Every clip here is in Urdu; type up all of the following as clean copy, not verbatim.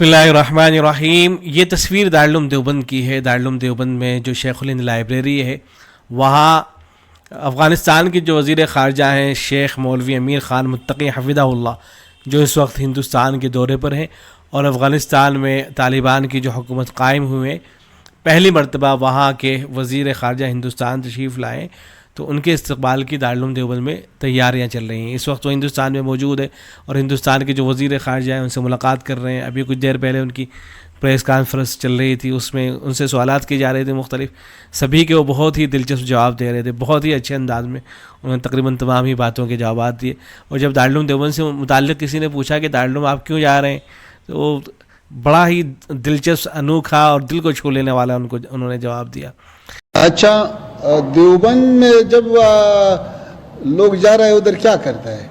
بسم اللہ الرحمن الرحیم. یہ تصویر دارالعلوم دیوبند کی ہے. دارالعلوم دیوبند میں جو شیخ الہند لائبریری ہے وہاں افغانستان کے جو وزیر خارجہ ہیں شیخ مولوی امیر خان متقی حفظہ اللہ، جو اس وقت ہندوستان کے دورے پر ہیں اور افغانستان میں طالبان کی جو حکومت قائم ہوئے پہلی مرتبہ وہاں کے وزیر خارجہ ہندوستان تشریف لائے، تو ان کے استقبال کی دارالعلوم دیوبند میں تیاریاں چل رہی ہیں. اس وقت وہ ہندوستان میں موجود ہے اور ہندوستان کے جو وزیر خارجہ ہیں ان سے ملاقات کر رہے ہیں. ابھی کچھ دیر پہلے ان کی پریس کانفرنس چل رہی تھی، اس میں ان سے سوالات کی جا رہے تھے مختلف، سبھی کے وہ بہت ہی دلچسپ جواب دے رہے تھے، بہت ہی اچھے انداز میں انہوں نے تقریباً تمام ہی باتوں کے جوابات دیے. اور جب دارالعلوم دیوبند سے متعلق کسی نے پوچھا کہ دارالعلوم آپ کیوں جا رہے ہیں، تو وہ بڑا ہی دلچسپ، انوکھا اور دل کو چھو لینے والا انہوں نے جواب دیا. اچھا، دیوبند میں جب لوگ جا رہے ہیں ادھر کیا کرتا ہے؟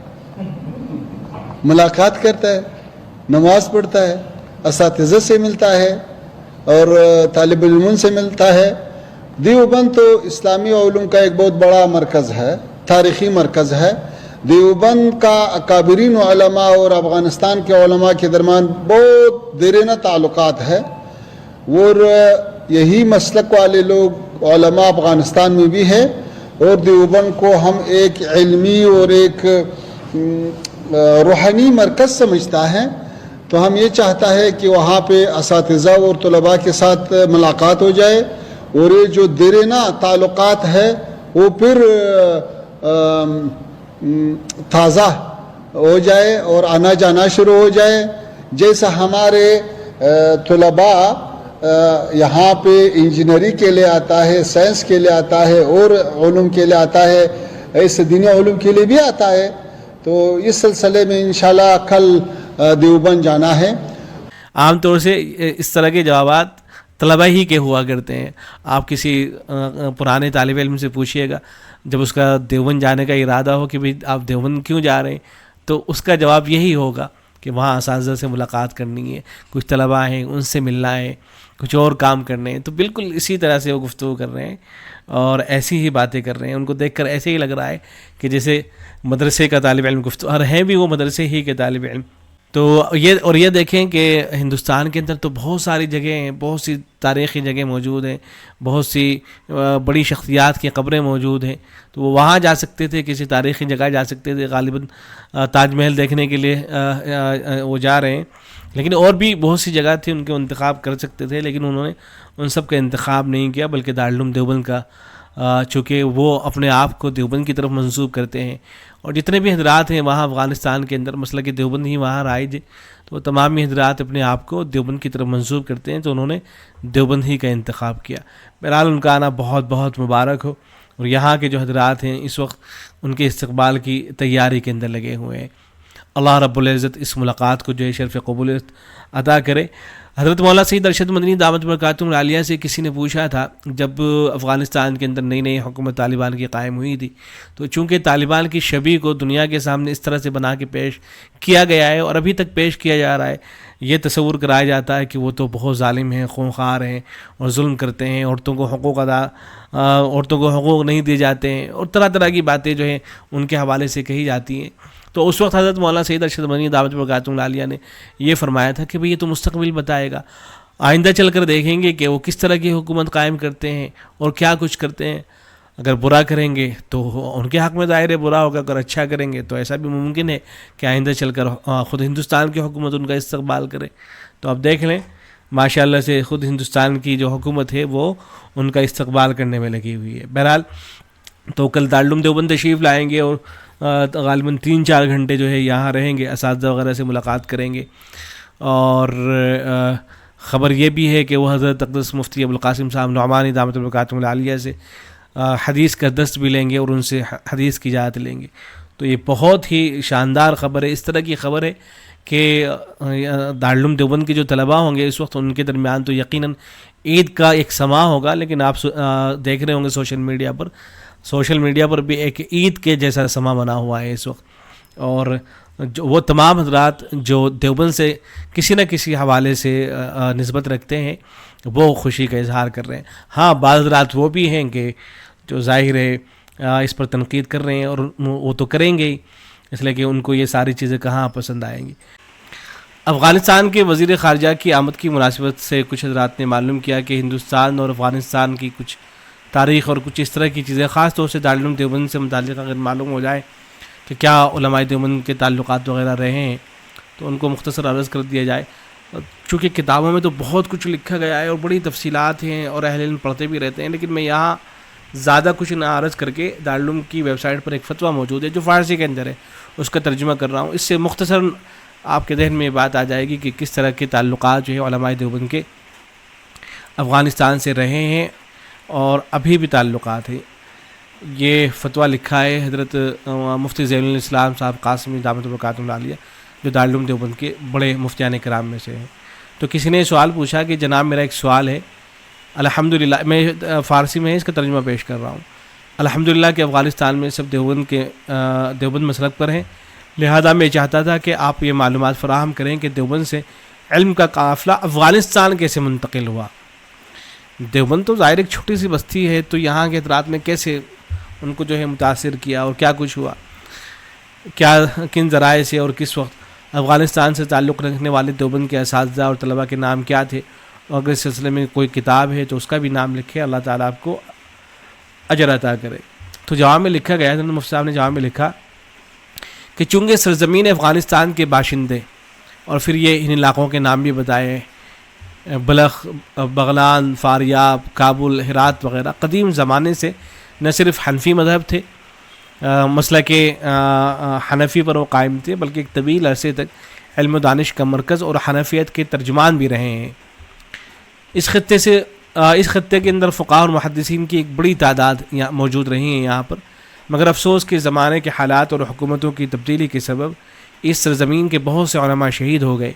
ملاقات کرتا ہے، نماز پڑھتا ہے، اساتذہ سے ملتا ہے اور طالب علموں سے ملتا ہے. دیوبند تو اسلامی علوم کا ایک بہت بڑا مرکز ہے، تاریخی مرکز ہے. دیوبند کا اکابرین علماء اور افغانستان کے علماء کے درمیان بہت دیرینہ تعلقات ہے، اور یہی مسلک والے لوگ علماء افغانستان میں بھی ہے. اور دیوبند کو ہم ایک علمی اور ایک روحانی مرکز سمجھتا ہے، تو ہم یہ چاہتا ہے کہ وہاں پہ اساتذہ اور طلباء کے ساتھ ملاقات ہو جائے، اور یہ جو دیرینہ تعلقات ہے وہ پھر تازہ ہو جائے اور آنا جانا شروع ہو جائے. جیسا ہمارے طلباء یہاں پہ انجینئرنگ کے لیے آتا ہے، سائنس کے لیے آتا ہے اور علوم کے لیے آتا ہے، ایسے دینی علوم کے لیے بھی آتا ہے. تو اس سلسلے میں انشاءاللہ کل دیوبند جانا ہے. عام طور سے اس طرح کے جوابات طلبہ ہی کے ہوا کرتے ہیں. آپ کسی پرانے طالب علم سے پوچھیے گا جب اس کا دیوبند جانے کا ارادہ ہو کہ بھئی آپ دیوبند کیوں جا رہے ہیں، تو اس کا جواب یہی ہوگا کہ وہاں اساتذہ سے ملاقات کرنی ہے، کچھ طلباء ہیں ان سے ملنا ہے، کچھ اور کام کرنے ہیں. تو بالکل اسی طرح سے وہ گفتگو کر رہے ہیں اور ایسی ہی باتیں کر رہے ہیں. ان کو دیکھ کر ایسے ہی لگ رہا ہے کہ جیسے مدرسے کا طالب علم گفتگو، اور ہیں بھی وہ مدرسے ہی کے طالب علم. تو یہ دیکھیں کہ ہندوستان کے اندر تو بہت ساری جگہیں ہیں، بہت سی تاریخی جگہیں موجود ہیں، بہت سی بڑی شخصیات کی قبریں موجود ہیں. تو وہ وہاں جا سکتے تھے، کسی تاریخی جگہ جا سکتے تھے. غالباً تاج محل دیکھنے کے لیے وہ جا رہے ہیں، لیکن اور بھی بہت سی جگہ تھی ان کے انتخاب کر سکتے تھے، لیکن انہوں نے ان سب کا انتخاب نہیں کیا، بلکہ دارالعلوم دیوبند کا، چونکہ وہ اپنے آپ کو دیوبند کی طرف منسوب کرتے ہیں. اور جتنے بھی حضرات ہیں وہاں افغانستان کے اندر، مسئلہ کہ دیوبند ہی وہاں رائج ہے، تو وہ تمام ہی حضرات اپنے آپ کو دیوبند کی طرف منسوب کرتے ہیں، تو انہوں نے دیوبند ہی کا انتخاب کیا. بہرحال ان کا آنا بہت بہت مبارک ہو. اور یہاں کے جو حضرات ہیں اس وقت ان کے استقبال کی تیاری کے اندر لگے ہوئے ہیں. اللہ رب العزت اس ملاقات کو جو ہے شرف قبولیت عطا کرے. حضرت مولانا سید ارشد مدنی دامت برکاتہم العالیہ سے کسی نے پوچھا تھا، جب افغانستان کے اندر نئی نئی حکومت طالبان کی قائم ہوئی تھی، تو چونکہ طالبان کی شبیہ کو دنیا کے سامنے اس طرح سے بنا کے پیش کیا گیا ہے اور ابھی تک پیش کیا جا رہا ہے، یہ تصور کرایا جاتا ہے کہ وہ تو بہت ظالم ہیں، خونخوار ہیں اور ظلم کرتے ہیں، عورتوں کو حقوق نہیں دیے جاتے ہیں، اور طرح طرح کی باتیں جو ہیں ان کے حوالے سے کہی جاتی ہیں. تو اس وقت حضرت مولانا سید ارشد مدنی دعوت برکاتہم العالیہ نے یہ فرمایا تھا کہ بھئی یہ تو مستقبل بتائے گا، آئندہ چل کر دیکھیں گے کہ وہ کس طرح کی حکومت قائم کرتے ہیں اور کیا کچھ کرتے ہیں. اگر برا کریں گے تو ان کے حق میں ظاہر ہے برا ہوگا، اگر اچھا کریں گے تو ایسا بھی ممکن ہے کہ آئندہ چل کر خود ہندوستان کی حکومت ان کا استقبال کرے. تو اب دیکھ لیں ماشاءاللہ سے خود ہندوستان کی جو حکومت ہے وہ ان کا استقبال کرنے میں لگی ہوئی ہے. بہرحال تو کل دارالعلوم دیوبند تشریف لائیں گے اور غالباً 3-4 گھنٹے جو ہے یہاں رہیں گے، اساتذہ وغیرہ سے ملاقات کریں گے. اور خبر یہ بھی ہے کہ وہ حضرت اقدس مفتی ابوالقاسم صاحب نعمانی دامت برکاتہم العالیہ سے حدیث کا دست بھی لیں گے اور ان سے حدیث کی اجازت لیں گے. تو یہ بہت ہی شاندار خبر ہے. اس طرح کی خبر ہے کہ دارالعلوم دیوبند کے جو طلباء ہوں گے اس وقت ان کے درمیان تو یقیناً عید کا ایک سماع ہوگا، لیکن آپ دیکھ رہے ہوں گے سوشل میڈیا پر بھی ایک عید کے جیسا سماع بنا ہوا ہے اس وقت. اور وہ تمام حضرات جو دیوبند سے کسی نہ کسی حوالے سے نسبت رکھتے ہیں وہ خوشی کا اظہار کر رہے ہیں. ہاں بعض حضرات وہ بھی ہیں کہ جو ظاہر ہے اس پر تنقید کر رہے ہیں، اور وہ تو کریں گے ہی، اس لیے کہ ان کو یہ ساری چیزیں کہاں پسند آئیں گی. افغانستان کے وزیر خارجہ کی آمد کی مناسبت سے کچھ حضرات نے معلوم کیا کہ ہندوستان اور افغانستان کی کچھ تاریخ اور کچھ اس طرح کی چیزیں خاص طور سے دارالعلوم دیوبند سے متعلق اگر معلوم ہو جائے کہ کیا علماء دیوبند کے تعلقات وغیرہ رہے ہیں تو ان کو مختصر عرض کر دیا جائے. چونکہ کتابوں میں تو بہت کچھ لکھا گیا ہے اور بڑی تفصیلات ہیں اور اہل علم پڑھتے بھی رہتے ہیں, لیکن میں یہاں زیادہ کچھ نہ عرض کر کے دارالعلوم کی ویب سائٹ پر ایک فتویٰ موجود ہے جو فارسی کے اندر ہے, اس کا ترجمہ کر رہا ہوں. اس سے مختصر آپ کے ذہن میں یہ بات آ جائے گی کہ کس طرح کے تعلقات جو ہے علماء دیوبند کے افغانستان سے رہے ہیں اور ابھی بھی تعلقات ہیں. یہ فتویٰ لکھا ہے حضرت مفتی زین الاسلام صاحب قاسمی دامت برکاتہ اللہ علیہ, جو دارالعلوم دیوبند کے بڑے مفتیان کرام میں سے ہیں. تو کسی نے سوال پوچھا کہ جناب میرا ایک سوال ہے, الحمدللہ میں فارسی میں اس کا ترجمہ پیش کر رہا ہوں. الحمدللہ کہ افغانستان میں سب دیوبند مسلک پر ہیں, لہذا میں چاہتا تھا کہ آپ یہ معلومات فراہم کریں کہ دیوبند سے علم کا قافلہ افغانستان کیسے منتقل ہوا. دیوبند تو ظاہر ایک چھوٹی سی بستی ہے, تو یہاں کے اثرات میں کیسے ان کو جو ہے متاثر کیا اور کیا کچھ ہوا, کیا کن ذرائع سے اور کس وقت. افغانستان سے تعلق رکھنے والے دیوبند کے اساتذہ اور طلباء کے نام کیا تھے, اور اگر اس سلسلے میں کوئی کتاب ہے تو اس کا بھی نام لکھے, اللہ تعالیٰ آپ کو اجر عطا کرے. تو جواب میں لکھا گیا, مفتی صاحب نے جواب میں لکھا کہ چونکہ سرزمین افغانستان کے باشندے, اور پھر یہ ان علاقوں کے نام بھی بتائے, بلخ, بغلان, فاریاب, کابل, ہرات وغیرہ, قدیم زمانے سے نہ صرف حنفی مذہب تھے, مسلک حنفی پر وہ قائم تھے, بلکہ ایک طویل عرصے تک علم و دانش کا مرکز اور حنفیت کے ترجمان بھی رہے ہیں. اس خطے کے اندر فقہاء اور محدثین کی ایک بڑی تعداد موجود رہی ہیں یہاں پر, مگر افسوس کہ زمانے کے حالات اور حکومتوں کی تبدیلی کے سبب اس سرزمین کے بہت سے علماء شہید ہو گئے.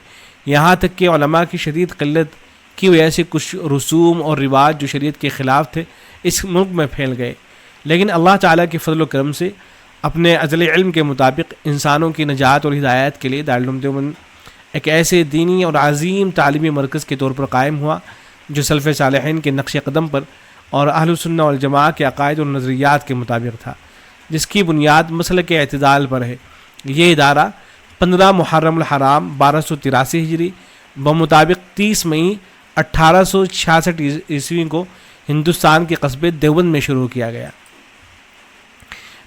یہاں تک کہ علماء کی شدید قلت کی وجہ سے کچھ رسوم اور رواج جو شریعت کے خلاف تھے اس ملک میں پھیل گئے. لیکن اللہ تعالیٰ کے فضل و کرم سے اپنے ازلی علم کے مطابق انسانوں کی نجات اور ہدایت کے لیے دارالعلوم دیوبند ایک ایسے دینی اور عظیم تعلیمی مرکز کے طور پر قائم ہوا جو سلف صالحین کے نقش قدم پر اور اہل السنہ والجماعہ کے عقائد اور نظریات کے مطابق تھا, جس کی بنیاد مسلک اعتدال پر ہے. یہ ادارہ 15 محرم الحرام 1283 ہجری بمطابق 30 مئی 1866 عیسوی کو ہندوستان کے قصبے دیوبند میں شروع کیا گیا.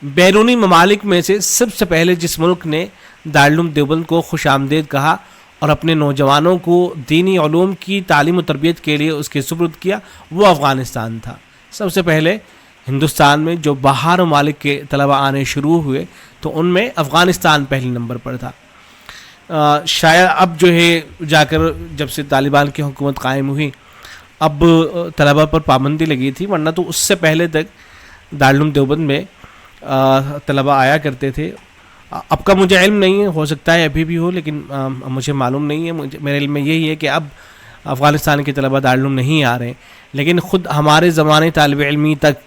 بیرونی ممالک میں سے سب سے پہلے جس ملک نے دارالعلوم دیوبند کو خوش آمدید کہا اور اپنے نوجوانوں کو دینی علوم کی تعلیم و تربیت کے لیے اس کے سپرد کیا, وہ افغانستان تھا. سب سے پہلے ہندوستان میں جو باہر ممالک کے طلباء آنے شروع ہوئے تو ان میں افغانستان پہلے نمبر پر تھا. شاید اب جو ہے جا کر جب سے طالبان کی حکومت قائم ہوئی اب طلباء پر پابندی لگی تھی, ورنہ تو اس سے پہلے تک دارالعلوم دیوبند میں طلباء آیا کرتے تھے. اب کا مجھے علم نہیں ہے, ہو سکتا ہے ابھی بھی ہو, لیکن مجھے معلوم نہیں ہے. میرے علم میں یہی ہے کہ اب افغانستان کے طلباء دارالعلوم نہیں آ رہے ہیں, لیکن خود ہمارے زمانے طالب علمی تک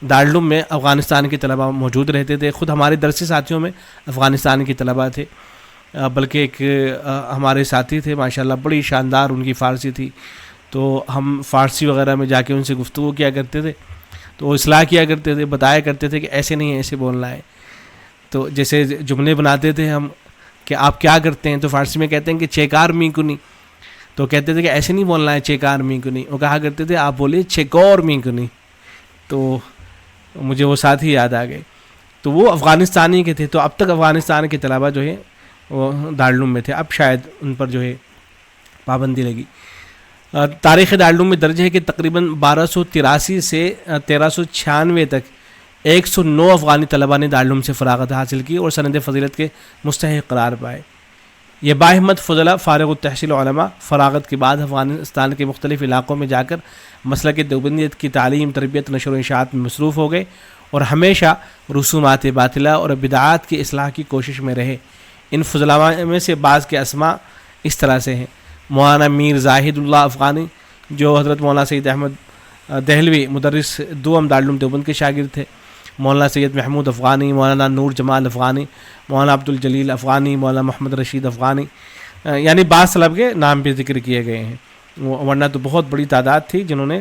دارالعلوم میں افغانستان کے طلباء موجود رہتے تھے. خود ہمارے درسی ساتھیوں میں افغانستان کے طلباء تھے, بلکہ ایک ہمارے ساتھی تھے ماشاءاللہ بڑی شاندار ان کی فارسی تھی, تو ہم فارسی وغیرہ میں جا کے ان سے گفتگو کیا کرتے تھے, تو وہ اصلاح کیا کرتے تھے, بتایا کرتے تھے کہ ایسے نہیں ایسے بولنا ہے. تو جیسے جملے بناتے تھے ہم کہ آپ کیا کرتے ہیں, تو فارسی میں کہتے ہیں کہ چیکار می کنی, تو کہتے تھے کہ ایسے نہیں بولنا ہے چیکار می کنی, وہ کہا کرتے تھے آپ بولیے چیکور می کنی. تو مجھے وہ ساتھی یاد آ گئے, تو وہ افغانستانی کے تھے. تو اب تک افغانستان کے طلباء جو ہے وہ دارالعلوم میں تھے, اب شاید ان پر جو ہے پابندی لگی. تاریخ دارالعلوم میں درج ہے کہ تقریباً 1283 سے 1396 تک 109 افغانی طلباء نے دارالعلوم سے فراغت حاصل کی اور سند فضیلت کے مستحق قرار پائے. یہ باہمت فضلہ فارغ التحصیل علماء فراغت کے بعد افغانستان کے مختلف علاقوں میں جا کر مسلک دیوبندیت کی تعلیم, تربیت, نشر و اشاعت میں مصروف ہو گئے اور ہمیشہ رسومات باطلہ اور بدعات کی اصلاح کی کوشش میں رہے. ان فضلاء میں سے بعض کے اسماء اس طرح سے ہیں: مولانا میر زاہد اللہ افغانی, جو حضرت مولانا سید احمد دہلوی مدرس دوم دارالعلوم دیوبند کے شاگرد تھے. مولانا سید محمود افغانی, مولانا نور جمال افغانی, مولانا عبدالجلیل افغانی, مولانا محمد رشید افغانی, یعنی بعض طلب کے نام بھی ذکر کیے گئے ہیں, ورنہ تو بہت بڑی تعداد تھی جنہوں نے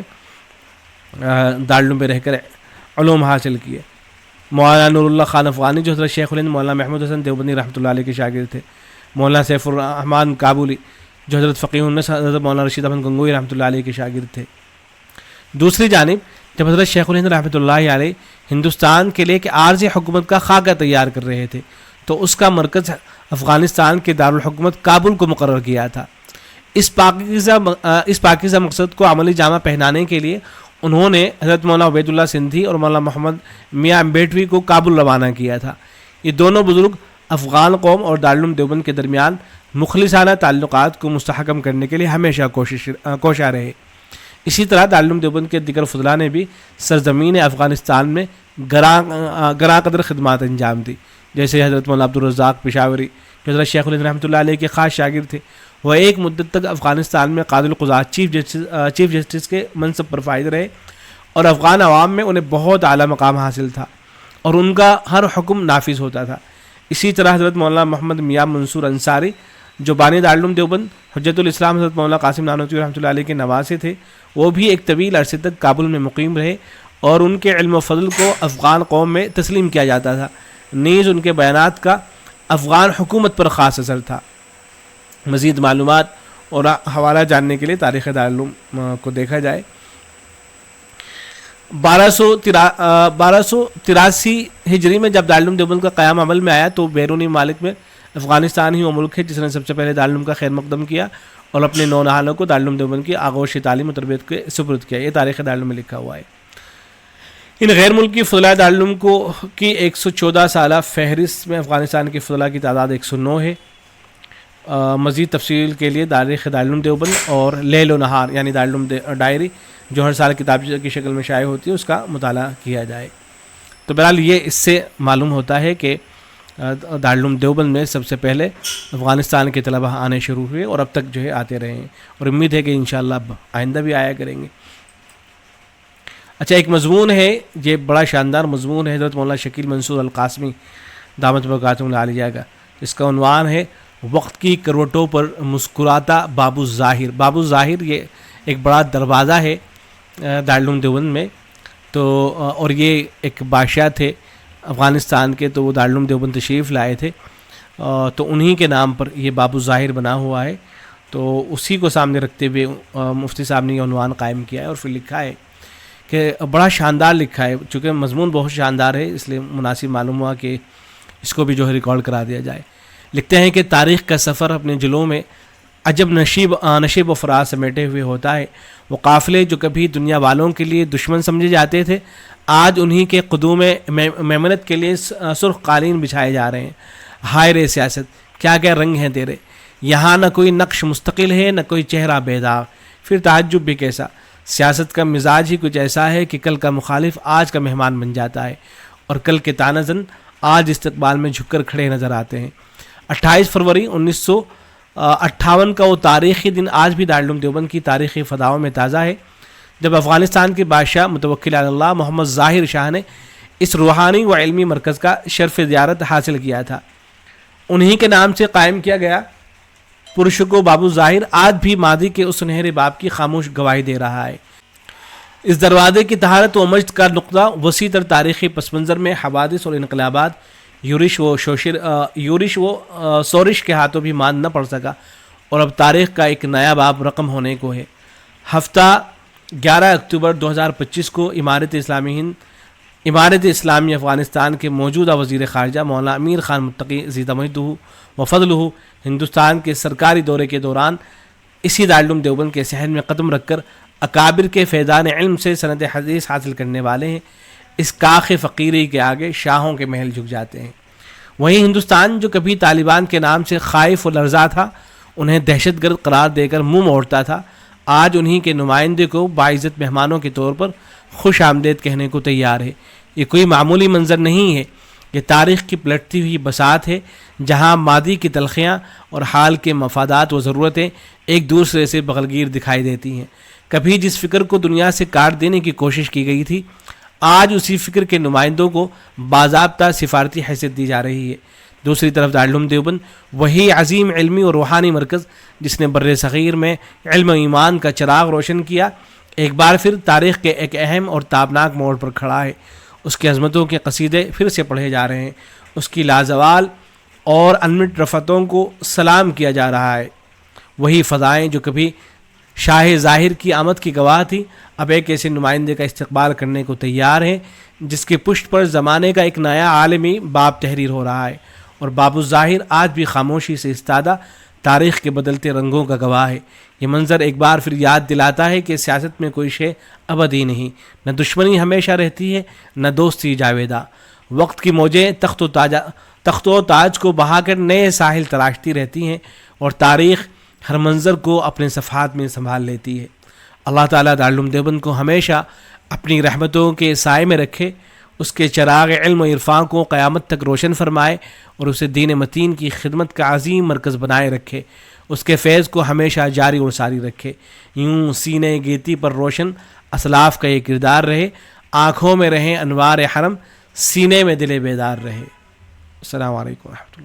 دارالعلوم میں رہ کر علوم حاصل کیے. مولانا نور اللہ خان افغانی, جو حضرت شیخ الہند مولانا محمود حسن دیوبندی رحمۃ اللہ علیہ کے شاگرد تھے. مولانا سیف الرحمن کابلی جو حضرت فقیہ النصر حضرت مولانا رشید احمد گنگوئی رحمۃ اللہ علیہ کے شاگرد تھے. دوسری جانب جب حضرت شیخ الہند رحمۃ اللہ علیہ ہندوستان کے لیے کہ عارضی حکومت کا خاکہ تیار کر رہے تھے تو اس کا مرکز افغانستان کے دارالحکومت کابل کو مقرر کیا تھا. اس پاکیزہ مقصد کو عملی جامہ پہنانے کے لیے انہوں نے حضرت مولانا عبید اللہ سندھی اور مولانا محمد میاں امبیٹوی کو کابل روانہ کیا تھا. یہ دونوں بزرگ افغان قوم اور دارالعلوم دیوبند کے درمیان مخلصانہ تعلقات کو مستحکم کرنے کے لیے ہمیشہ کوشاں رہے. اسی طرح دارالعلوم دیوبند کے دیگر فضلاء نے بھی سرزمین افغانستان میں گراں قدر خدمات انجام دی. جیسے حضرت مولانا عبدالرزاق پشاوری جو حضرت شیخ الہند رحمۃ اللہ علیہ کے خاص شاگرد تھے، وہ ایک مدت تک افغانستان میں قاضی القضات چیف جسٹس کے منصب پر فائز رہے اور افغان عوام میں انہیں بہت اعلیٰ مقام حاصل تھا اور ان کا ہر حکم نافذ ہوتا تھا. اسی طرح حضرت مولانا محمد میاں منصور انصاری جو بانی دارالعلوم دیوبند حجت الاسلام حضرت مولانا قاسم نانوتوی رحمۃ اللہ علیہ کے نواسے تھے، وہ بھی ایک طویل عرصے تک کابل میں مقیم رہے اور ان کے علم و فضل کو افغان قوم میں تسلیم کیا جاتا تھا. نیز ان کے بیانات کا افغان حکومت پر خاص اثر تھا. مزید معلومات اور حوالہ جاننے کے لیے تاریخ دارالعلوم کو دیکھا جائے. 1283 ہجری میں جب دارالعلوم دیوبند کا قیام عمل میں آیا تو بیرونی ممالک میں افغانستان ہی وہ ملک ہے جس نے سب سے پہلے دارالعلوم کا خیر مقدم کیا اور اپنے نونہالوں کو دارالعلوم دیوبند کی آغوش تعلیم و تربیت کے سپرد کیا. یہ تاریخ دارالعلوم میں لکھا ہوا ہے. ان غیر ملکی فضلاء دارالعلوم کی 114 سالہ فہرست میں افغانستان کے فضلاء کی تعداد 109 ہے. مزید تفصیل کے لیے تاریخ دارالعلوم دیوبند اور لیل و نہار یعنی دارالعلوم ڈائری جو ہر سال کتاب کی شکل میں شائع ہوتی ہے اس کا مطالعہ کیا جائے. تو بہرحال یہ اس سے معلوم ہوتا ہے کہ دارالعلوم دیوبند میں سب سے پہلے افغانستان کے طلبہ آنے شروع ہوئے اور اب تک جو ہے آتے رہے ہیں اور امید ہے کہ انشاءاللہ آئندہ بھی آیا کریں گے. اچھا، ایک مضمون ہے، یہ بڑا شاندار مضمون ہے حضرت مولانا شکیل منصور القاسمی دامت برکاتہم العالیہ کا. اس کا عنوان ہے وقت کی کروٹوں پر مسکراتا باب الظاہر. باب الظاہر یہ ایک بڑا دروازہ ہے دارالعلوم دیوبند میں. تو اور یہ ایک بادشاہ تھے افغانستان کے، تو وہ دارالعلوم دیوبند تشریف لائے تھے تو انہی کے نام پر یہ باب الظاہر بنا ہوا ہے. تو اسی کو سامنے رکھتے ہوئے مفتی صاحب نے یہ عنوان قائم کیا ہے اور پھر لکھا ہے کہ بڑا شاندار لکھا ہے. چونکہ مضمون بہت شاندار ہے اس لیے مناسب معلوم ہوا کہ اس کو بھی جو ہے ریکارڈ کرا دیا جائے. لکھتے ہیں کہ تاریخ کا سفر اپنے جلوں میں عجب نشیب و فراز سمیٹے ہوئے ہوتا ہے. وہ قافلے جو کبھی دنیا والوں کے لیے دشمن سمجھے جاتے تھے آج انہی کے قدوم میمنت کے لیے سرخ قالین بچھائے جا رہے ہیں. ہائے رے سیاست کیا کیا رنگ ہیں تیرے، یہاں نہ کوئی نقش مستقل ہے نہ کوئی چہرہ بے داغ. پھر تعجب بھی کیسا، سیاست کا مزاج ہی کچھ ایسا ہے کہ کل کا مخالف آج کا مہمان بن جاتا ہے اور کل کے تانہ زن آج استقبال میں جھک کر کھڑے نظر آتے ہیں. 28 فروری 1958 کا وہ تاریخی دن آج بھی دارالعلوم دیوبند کی تاریخی فضاؤں میں تازہ ہے جب افغانستان کے بادشاہ متوکل علی اللہ محمد ظاہر شاہ نے اس روحانی و علمی مرکز کا شرف زیارت حاصل کیا تھا. انہی کے نام سے قائم کیا گیا پرشکو باب الظاہر آج بھی ماضی کے اس سنہرے باب کی خاموش گواہی دے رہا ہے. اس دروازے کی طہارت و مجد کا نقطہ وسیع تر تاریخی پس منظر میں حوادث اور انقلابات یورش و سورش کے ہاتھوں بھی مان نہ پڑ سکا اور اب تاریخ کا ایک نیا باب رقم ہونے کو ہے. ہفتہ 11 اکتوبر 2025 کو امارت اسلامی افغانستان کے موجودہ وزیر خارجہ مولانا امیر خان متقی زیدہ مجدہ و فضلہ ہندوستان کے سرکاری دورے کے دوران اسی دارالعلوم دیوبند کے صحن میں قدم رکھ کر اکابر کے فیضان علم سے سند حدیث حاصل کرنے والے ہیں. اس کاخ فقیری کے آگے شاہوں کے محل جھک جاتے ہیں. وہیں ہندوستان جو کبھی طالبان کے نام سے خائف و لرزا تھا، انہیں دہشت گرد قرار دے کر منہ موڑتا تھا، آج انہی کے نمائندے کو باعزت مہمانوں کے طور پر خوش آمدید کہنے کو تیار ہے. یہ کوئی معمولی منظر نہیں ہے، یہ تاریخ کی پلٹتی ہوئی بساط ہے جہاں ماضی کی تلخیاں اور حال کے مفادات و ضرورتیں ایک دوسرے سے بغلگیر دکھائی دیتی ہیں. کبھی جس فکر کو دنیا سے کاٹ دینے کی کوشش کی گئی تھی آج اسی فکر کے نمائندوں کو باضابطہ سفارتی حیثیت دی جا رہی ہے. دوسری طرف دارالعلوم دیوبند وہی عظیم علمی اور روحانی مرکز جس نے بر صغیر میں علم و ایمان کا چراغ روشن کیا، ایک بار پھر تاریخ کے ایک اہم اور تابناک موڑ پر کھڑا ہے. اس کی عظمتوں کے قصیدے پھر سے پڑھے جا رہے ہیں، اس کی لازوال اور انمٹ رفتوں کو سلام کیا جا رہا ہے۔ وہی فضائیں جو کبھی شاہ ظاہر کی آمد کی گواہ تھی اب ایک ایسے نمائندے کا استقبال کرنے کو تیار ہیں جس کی پشت پر زمانے کا ایک نیا عالمی باب تحریر ہو رہا ہے، اور باب الظاہر آج بھی خاموشی سے استادہ تاریخ کے بدلتے رنگوں کا گواہ ہے۔ یہ منظر ایک بار پھر یاد دلاتا ہے کہ سیاست میں کوئی شے ابدی نہیں، نہ دشمنی ہمیشہ رہتی ہے نہ دوستی جاویدہ۔ وقت کی موجیں تخت و تاج کو بہا کر نئے ساحل تراشتی رہتی ہیں، اور تاریخ ہر منظر کو اپنے صفحات میں سنبھال لیتی ہے۔ اللہ تعالیٰ دارالعلوم دیوبند کو ہمیشہ اپنی رحمتوں کے سائے میں رکھے، اس کے چراغ علم و عرفان کو قیامت تک روشن فرمائے، اور اسے دین متین کی خدمت کا عظیم مرکز بنائے رکھے، اس کے فیض کو ہمیشہ جاری اور ساری رکھے۔ یوں سینے گیتی پر روشن اسلاف کا یہ کردار رہے، آنکھوں میں رہیں انوار حرم، سینے میں دل بیدار رہے۔ السلام علیکم ورحمۃ اللہ۔